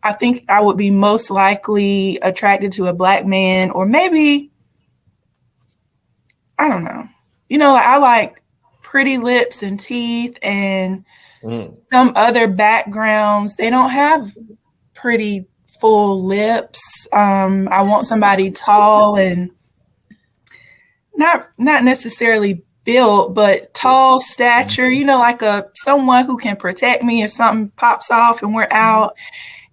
I think I would be most likely attracted to a black man, or maybe, I don't know. I like pretty lips and teeth and some other backgrounds. They don't have pretty full lips. I want somebody tall and not necessarily built, but tall stature, like someone who can protect me if something pops off and we're out.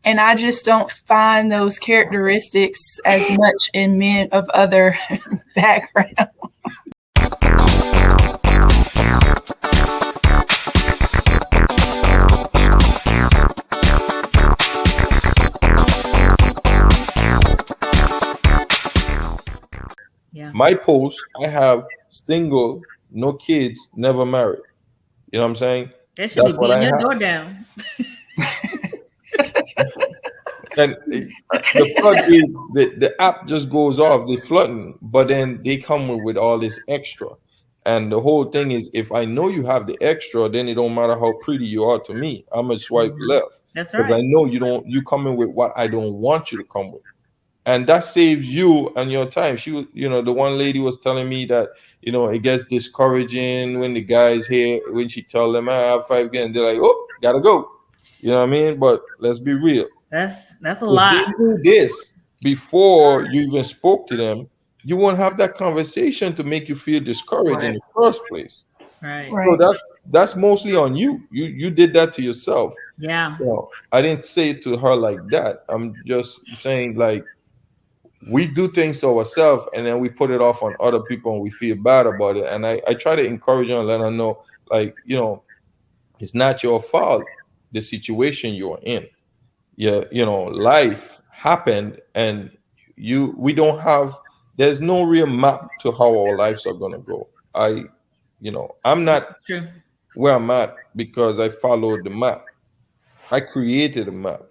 And I just don't find those characteristics as much in men of other backgrounds. Yeah. My post, I have single, no kids, never married. You know what I'm saying? That should be beating your door down. And the flood is the app just goes off, they flooding, but then they come with all this extra. And the whole thing is, if I know you have the extra, then it don't matter how pretty you are to me. I'm gonna swipe left. That's right. Because I know you coming with what I don't want you to come with. And that saves you and your time. She was, the one lady was telling me that, it gets discouraging when the guys here, when she tell them I have 5 again, they're like, oh, gotta go. You know what I mean? But let's be real. That's a lot. If they do this before you even spoke to them, you won't have that conversation to make you feel discouraged in the first place. Right. So that's mostly on you. You did that to yourself. Yeah. I didn't say it to her like that. I'm just saying, like, we do things to ourselves and then we put it off on other people and we feel bad about it. And I try to encourage her and let her know, like, it's not your fault, the situation you're in. Yeah, life happened and there's no real map to how our lives are gonna go. I'm not where I'm at because I followed the map. I created a map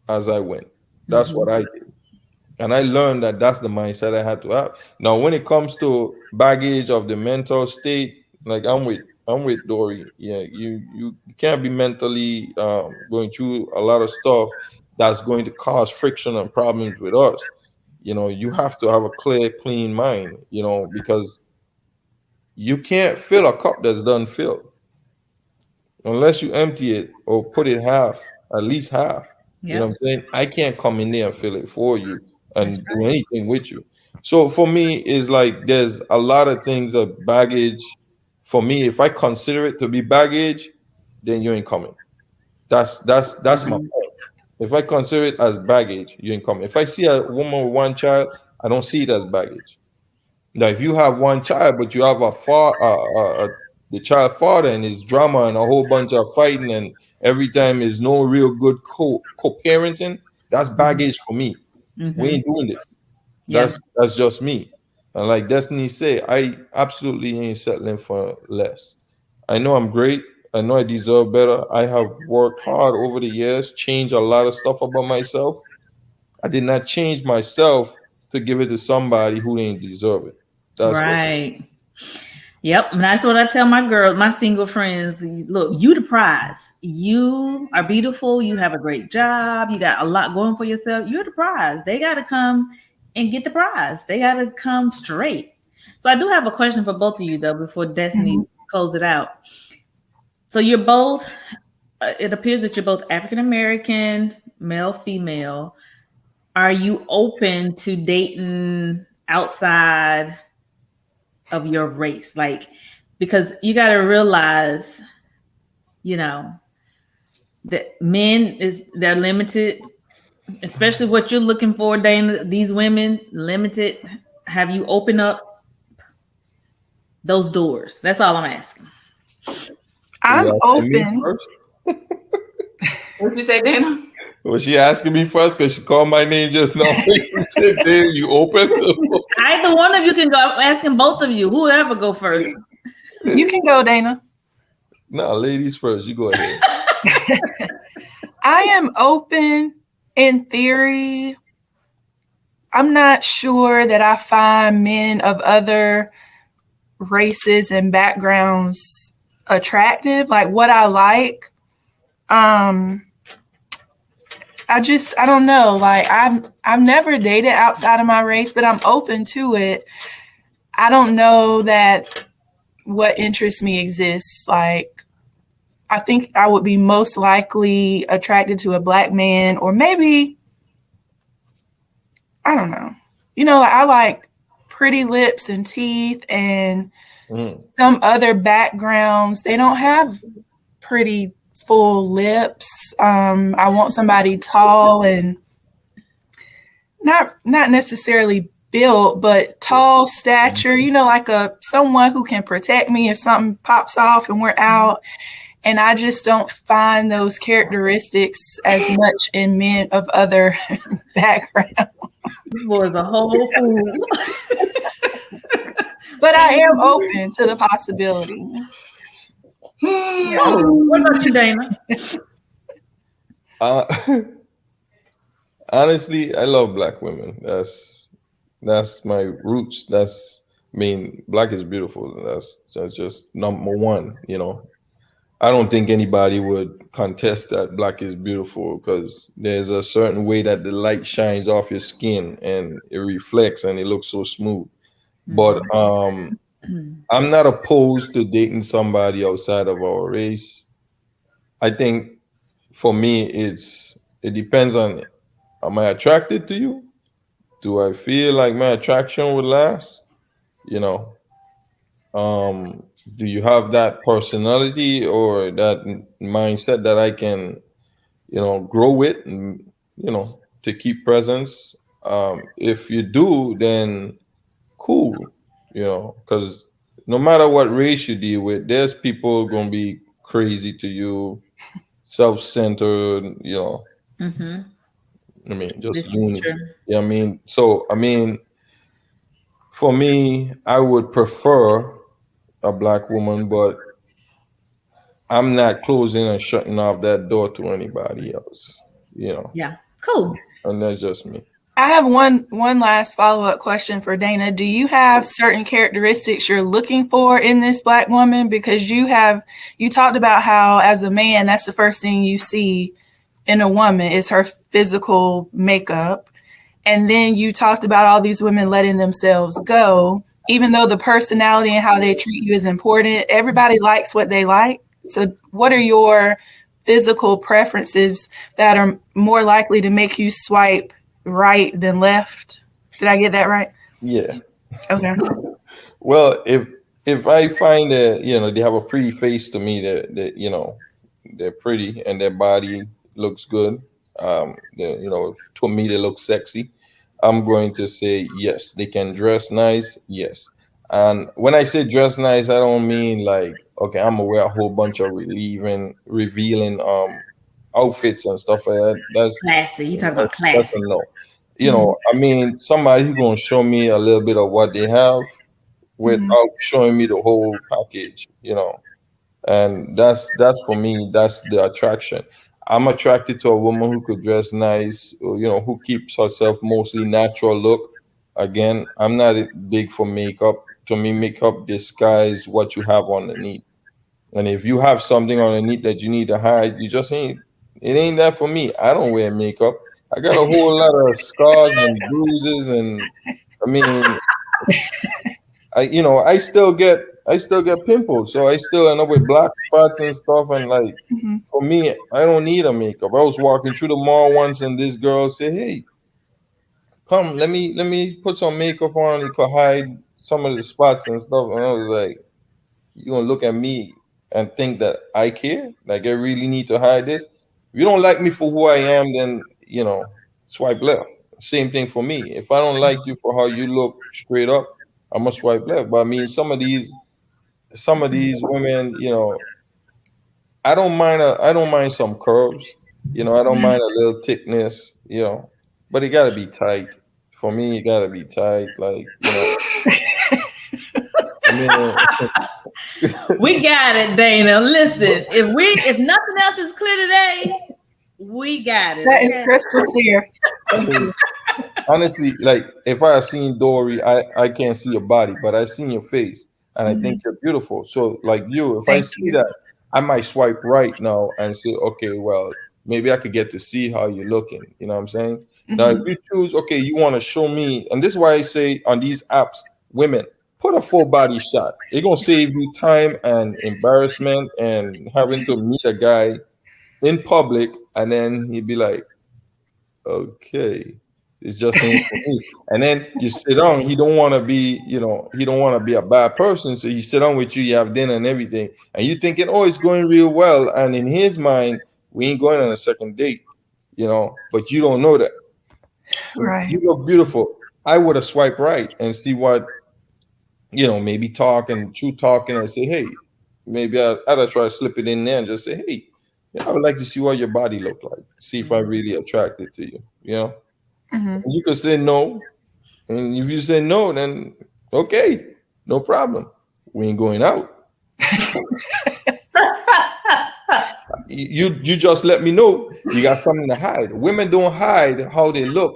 as I went. That's what I did. And I learned that that's the mindset I had to have. Now, when it comes to baggage of the mental state, like I'm with Dorie. Yeah, you can't be mentally going through a lot of stuff that's going to cause friction and problems with us. You have to have a clear, clean mind, because you can't fill a cup that's done filled unless you empty it or put it half, at least half. Yep. You know what I'm saying? I can't come in there and fill it for you and do anything with you. So for me, it's like there's a lot of things of baggage. For me, if I consider it to be baggage, then you ain't coming. That's my point. If I consider it as baggage, you ain't coming. If I see a woman with one child, I don't see it as baggage. Now, if you have one child, but you have the child father and his drama and a whole bunch of fighting and every time is no real good co-parenting, that's baggage for me. We ain't doing this. That's just me. And like Destiny said, I absolutely ain't settling for less. I know I'm great. I know I deserve better. I have worked hard over the years, changed a lot of stuff about myself. I did not change myself to give it to somebody who didn't deserve it. That's right. Yep. And that's what I tell my single friends. Look, you the prize. You are beautiful. You have a great job. You got a lot going for yourself. You're the prize. They got to come and get the prize. They got to come straight. So I do have a question for both of you, though, before Destiny close it out. So you're both, it appears that you're both African-American, male, female. Are you open to dating outside of your race? Like, because you got to realize, that they're limited, especially what you're looking for, Dana. These women, limited. Have you opened up those doors? That's all I'm asking. I'm open. What'd you say, Dana? Was she asking me first because she called my name just now? She said, Dana, you open? Either one of you can go. I'm asking both of you. Whoever go first. You can go, Dana. No, ladies first. You go ahead. I am open in theory. I'm not sure that I find men of other races and backgrounds attractive. Like what I like, I don't know. Like I've never dated outside of my race, but I'm open to it. I don't know that what interests me exists. Like I think I would be most likely attracted to a Black man, or maybe I don't know. Like I like pretty lips and teeth and some other backgrounds. They don't have pretty full lips. I want somebody tall and not necessarily built, but tall stature, like someone who can protect me if something pops off and we're out. And I just don't find those characteristics as much in men of other backgrounds. This boy is a whole fool. But I am open to the possibility. Yeah. What about you, Dana? Honestly, I love Black women. That's my roots. Black is beautiful. That's just number one. I don't think anybody would contest that Black is beautiful, because there's a certain way that the light shines off your skin and it reflects and it looks so smooth. But I'm not opposed to dating somebody outside of our race. I think for me, it depends on, am I attracted to you? Do I feel like my attraction would last? Do you have that personality or that mindset that I can, grow with and, to keep presence? If you do, then cool, because no matter what race you deal with, there's people going to be crazy to you, self-centered, just doing it. Yeah, for me, I would prefer a Black woman, but I'm not closing and shutting off that door to anybody else. Yeah, cool. And that's just me. I have one last follow-up question for Dana. Do you have certain characteristics you're looking for in this Black woman? Because you talked about how as a man, that's the first thing you see in a woman is her physical makeup. And then you talked about all these women letting themselves go, even though the personality and how they treat you is important. Everybody likes what they like. So what are your physical preferences that are more likely to make you swipe right than left? Did I get that right? Yeah. Okay. Well, if I find that they have a pretty face to me, that they're pretty and their body looks good, to me they look sexy, I'm going to say yes. They can dress nice, yes. And when I say dress nice, I don't mean like, okay, I'm gonna wear a whole bunch of revealing outfits and stuff like that. That's classy. You talk about classy. That's a no. I mean, somebody who's gonna show me a little bit of what they have without showing me the whole package, And that's for me, that's the attraction. I'm attracted to a woman who could dress nice, who keeps herself mostly natural look. Again, I'm not big for makeup. To me, makeup disguises what you have underneath. And if you have something underneath that you need to hide, it ain't that for me. I don't wear makeup. I got a whole lot of scars and bruises, and I still get pimples, so I still end up with black spots and stuff. And like, for me, I don't need a makeup. I was walking through the mall once, and this girl said, "Hey, come, let me put some makeup on. You could hide some of the spots and stuff." And I was like, "You gonna look at me and think that I care? Like I really need to hide this? If you don't like me for who I am, then swipe left." Same thing for me. If I don't like you for how you look straight up, I'm gonna swipe left. But I mean, some of these women, I don't mind some curves. I don't mind a little thickness. But it gotta be tight. For me, it gotta be tight. Like we got it, Dana. Listen, if nothing else is clear today, we got it. That is crystal clear. Honestly, like if I have seen Dorie, I can't see your body, but I seen your face, and I think you're beautiful. So, like if I see that, I might swipe right now and say, okay, well, maybe I could get to see how you're looking. You know what I'm saying? Mm-hmm. Now, if you choose, okay, you want to show me, and this is why I say on these apps, women, put a full body shot. It's gonna save you time and embarrassment and having to meet a guy in public, and then he'd be like, okay, it's just him for me. And then you sit down, he don't want to be, he don't want to be a bad person. So you sit down with you, you have dinner and everything, and you thinking, oh, it's going real well. And in his mind, we ain't going on a second date, but you don't know that. Right. You look beautiful. I would have swiped right and see what, maybe talking, and say, hey, maybe I'd try to slip it in there and just say, hey, I would like to see what your body look like. See if I'm really attracted to you. Mm-hmm. You could say no, and if you say no, then okay, no problem. We ain't going out. you just let me know you got something to hide. Women don't hide how they look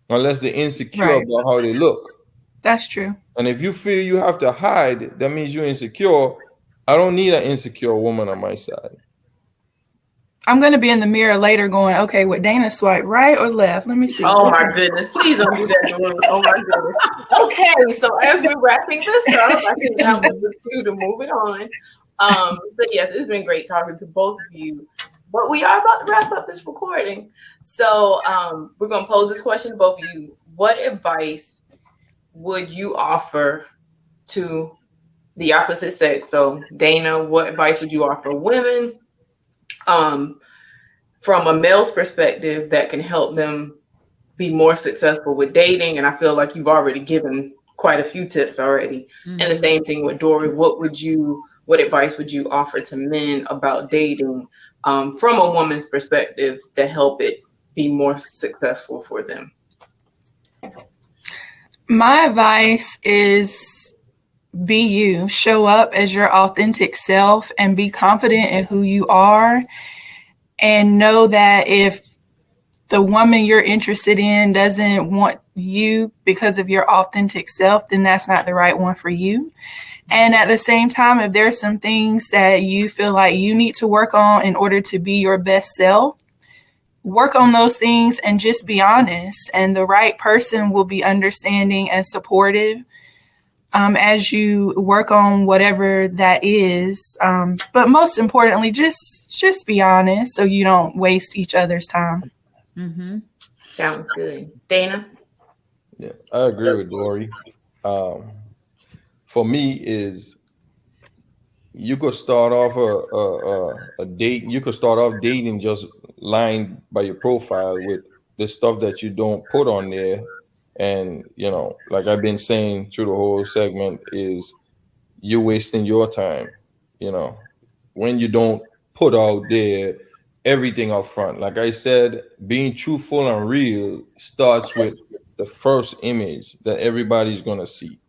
unless they're insecure about how they look. That's true. And if you feel you have to hide, that means you're insecure. I don't need an insecure woman on my side. I'm going to be in the mirror later going, okay, would Dana swipe right or left? Let me see. Oh my goodness. Please don't do that, Dorie. Oh my goodness. Okay, so as we're wrapping this up, I think that was the cue to move it on. But yes, it's been great talking to both of you. But we are about to wrap up this recording. So we're going to pose this question to both of you. What advice would you offer to the opposite sex? So Dana, what advice would you offer women from a male's perspective that can help them be more successful with dating? And I feel like you've already given quite a few tips already. Mm-hmm. And the same thing with Dorie. What advice would you offer to men about dating from a woman's perspective to help it be more successful for them? My advice is be you. Show up as your authentic self and be confident in who you are. And know that if the woman you're interested in doesn't want you because of your authentic self, then that's not the right one for you. And at the same time, if there's some things that you feel like you need to work on in order to be your best self, work on those things and just be honest. And the right person will be understanding and supportive as you work on whatever that is. But most importantly, just be honest so you don't waste each other's time. Mm-hmm. Sounds good. Dana? Yeah, I agree with Dorie. For me is you could start off a date. You could start off dating just lying by your profile with the stuff that you don't put on there. And, like I've been saying through the whole segment, is you're wasting your time, when you don't put out there everything up front. Like I said, being truthful and real starts with the first image that everybody's going to see.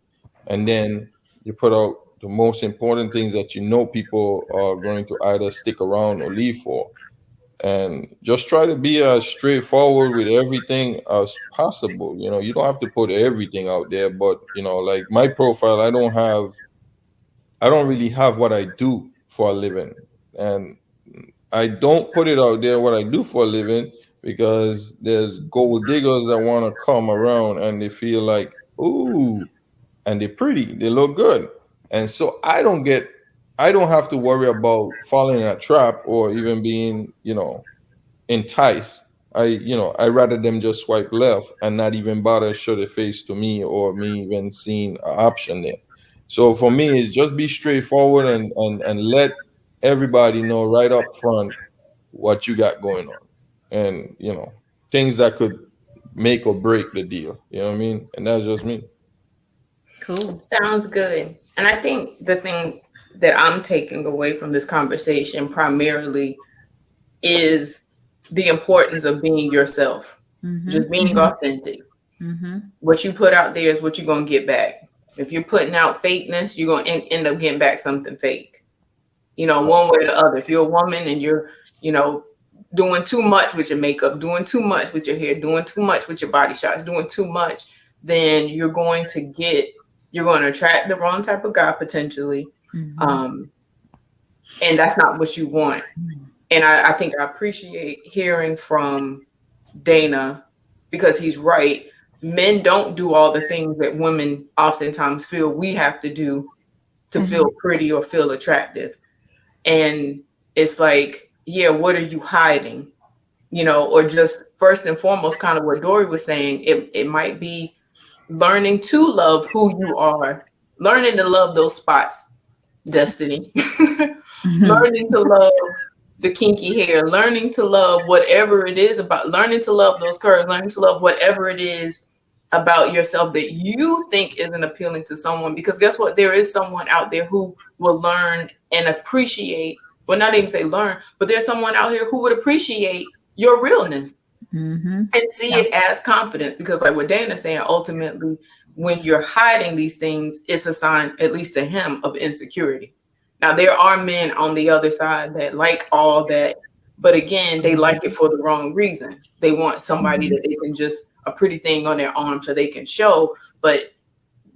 And then you put out the most important things that people are going to either stick around or leave for. And just try to be as straightforward with everything as possible. You don't have to put everything out there, but like my profile, I don't really have what I do for a living, and I don't put it out there what I do for a living because there's gold diggers that want to come around and they feel like, ooh, and they're pretty, they look good, and so I don't have to worry about falling in a trap or even being, enticed. I rather them just swipe left and not even bother show their face to me or me even seeing an option there. So for me, it's just be straightforward and let everybody know right up front what you got going on, and things that could make or break the deal. You know what I mean? And that's just me. Cool. Sounds good. And I think the thing that I'm taking away from this conversation primarily is the importance of being yourself, just being authentic. Mm-hmm. What you put out there is what you're going to get back. If you're putting out fakeness, you're going to end up getting back something fake, one way or the other. If you're a woman and you're, doing too much with your makeup, doing too much with your hair, doing too much with your body shots, doing too much, then you're going to attract the wrong type of guy potentially. Mm-hmm. And that's not what you want. And I think I appreciate hearing from Dana, because he's right. Men don't do all the things that women oftentimes feel we have to do to feel pretty or feel attractive. And it's like, yeah, what are you hiding? You know, or just first and foremost, kind of what Dorie was saying, it might be learning to love who you are, learning to love those spots, Destiny, learning to love the kinky hair, learning to love whatever it is about, learning to love those curves, learning to love whatever it is about yourself that you think isn't appealing to someone. Because guess what? There is someone out there who will learn and appreciate, well, not even say learn, but there's someone out here who would appreciate your realness and see it as confidence. Because like what Dana's saying, ultimately, when you're hiding these things, it's a sign, at least to him, of insecurity. Now, there are men on the other side that like all that, but again, they like it for the wrong reason. They want somebody that they can just, a pretty thing on their arm so they can show, but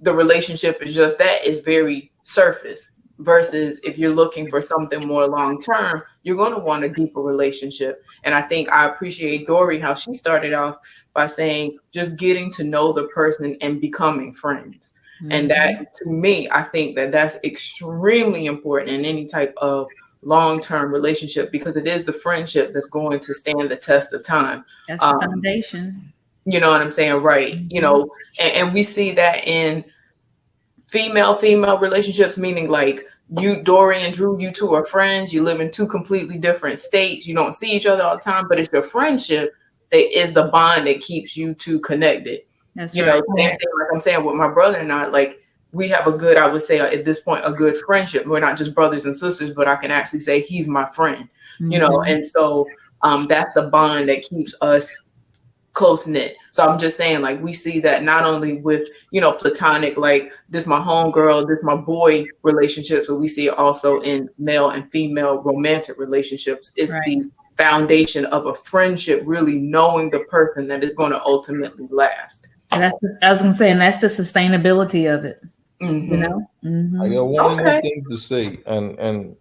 the relationship is just that, is very surface. Versus if you're looking for something more long-term, you're going to want a deeper relationship. And I think I appreciate Dorie, how she started off by saying just getting to know the person and becoming friends. And that, to me, I think that that's extremely important in any type of long-term relationship, because it is the friendship that's going to stand the test of time. That's the foundation. You know what I'm saying? Right. You know, and we see that in female relationships, meaning like you, Dorie and Dru, you two are friends. You live in two completely different states. You don't see each other all the time, but it's your friendship that is the bond that keeps you two connected. That's you right. know, same thing like I'm saying with my brother and I, like we have a good, I would say at this point, a good friendship. We're not just brothers and sisters, but I can actually say he's my friend, you know, and so that's the bond that keeps us close knit. So I'm just saying, like, we see that not only with, you know, platonic, like this my homegirl, this my boy relationships, but we see it also in male and female romantic relationships. It's the foundation of a friendship, really knowing the person that is going to ultimately last. That's, I was gonna say, and that's the sustainability of it. You know, I got one more thing to say, and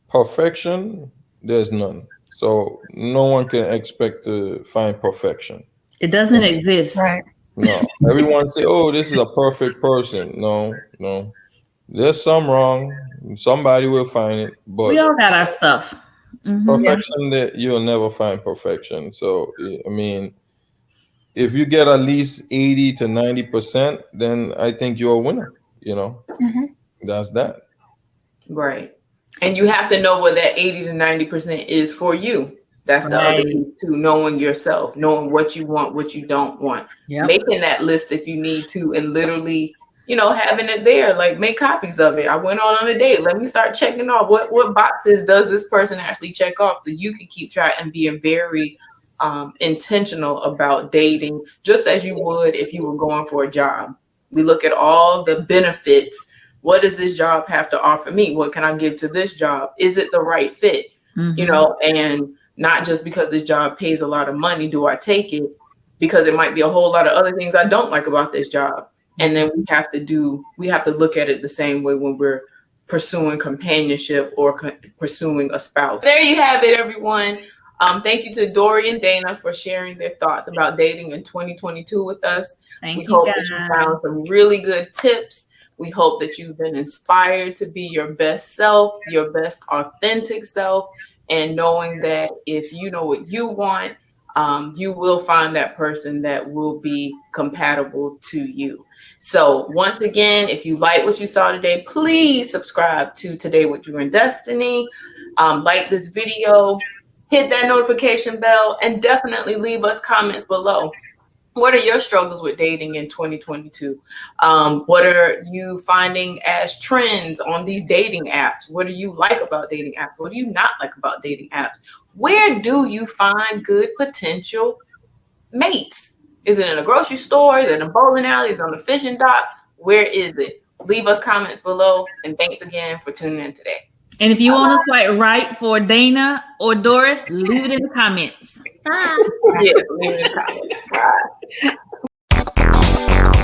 perfection, there's none. So no one can expect to find perfection. It doesn't exist. Right. No. Everyone say, "Oh, this is a perfect person." No. There's some wrong. Somebody will find it, but we all got our stuff. Perfection, that you'll never find perfection. So I mean, if you get at least 80 to 90%, then I think you're a winner. You know, that's that. Right. And you have to know what that 80 to 90% is for you. That's the other thing too, knowing yourself, knowing what you want, what you don't want, making that list if you need to, and literally, you know, having it there, like make copies of it. I went on a date. Let me start checking off what boxes does this person actually check off, so you can keep track and being very intentional about dating, just as you would if you were going for a job. We look at all the benefits. What does this job have to offer me? What can I give to this job? Is it the right fit? You know, and not just because this job pays a lot of money, do I take it? Because it might be a whole lot of other things I don't like about this job. And then we have to look at it the same way when we're pursuing companionship or pursuing a spouse. There you have it, everyone. Thank you to Dorie and Dana for sharing their thoughts about dating in 2022 with us. We hope that you found some really good tips. We hope that you've been inspired to be your best self, your best authentic self, and knowing that if you know what you want, you will find that person that will be compatible to you. So once again, if you like what you saw today, please subscribe to Today with Dru and Destiny. Like this video, hit that notification bell, and definitely leave us comments below. What are your struggles with dating in 2022? What are you finding as trends on these dating apps? What do you like about dating apps? What do you not like about dating apps? Where do you find good potential mates? Is it in a grocery store? Is it in a bowling alley? Is it on the fishing dock? Where is it? Leave us comments below. And thanks again for tuning in today. And if you want to swipe right for Dana or Doris, leave it in the comments. Yeah, leave it in the comments. Bye.